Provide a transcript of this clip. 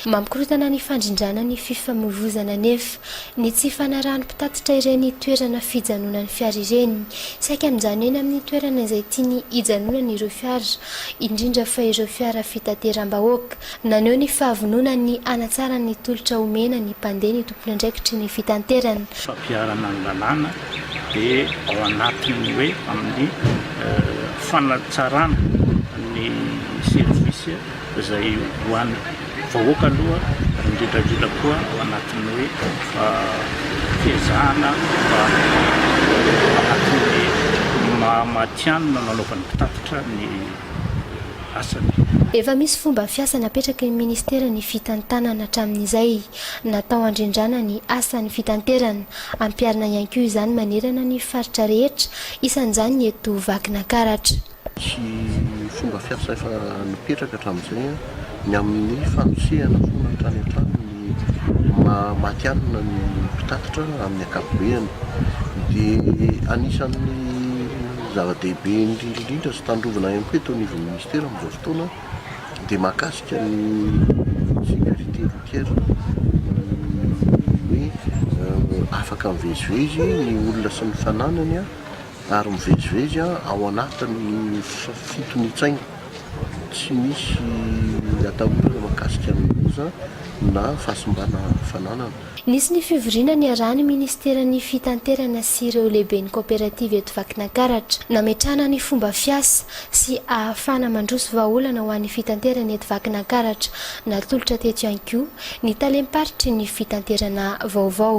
Mampikorotana ny fandrindrana ny fifamoivoizana nefa ny tsy fanarahany mpitatitra ireny toerana fijanonan'ny fiara ireny. Saika amin'izany eny amin'ny toerana izay tiany hijanonana ireo fiara, indrindra fa ireo fiara fitateram-bahoaka. Naneho ny fahavonona ny hanatsara ny tolotra omena ny mpandeha ny tompony andraikitry ny fitanterana. Fampiarana ny lalàna dia ao anatiny hoe amin'ny fanatsarana ny service izay hoan'ny vahoaka aloha, indrindra koa ao anatiny hoe fiezahana anatiny matianina nanaovan'ny mpitatitra ny asany. Efa misy fomba fiasa napetraky ny ministera ny fitantanana hatramin'izay natao handrindrana ny asan'ny fitanterana, ampiarina ihany koa izany manerana ny faritra rehetra, isan'izany eto Vakinankaratra. Sy fomba fiasa efa nipetraka hatramin'izay ny amin'ny fanosehana foana hatrany an-trano ny matianina ny mpitatitra amin'ny ankapobeny, dia anisan'ny zava-dehibe indrindra sy tandrovana ihany koa eto anivon'ny ministera amin'izao fotoana dia mahakasika ny sécurité routière, hoe afaka mivezivezy ny olona sy ny fananany ary mivezivezy ao anatin'ny fitonitsaina, tsy misy atahorana mahakasika ny loza na fahasimbana fananana. Nisy ny fivoriana ny arahany ministeran'ny fitanterana sy ireo lehiben'ny kooperativa eto Vakinankaratra nametrahana ny fomba fiasa sy ahafahana mandroso vahaolana ho an'ny fitanterana eto Vakinankaratra. Natolotra teto ihany koa ny talem-paritry ny fitanterana vaovao.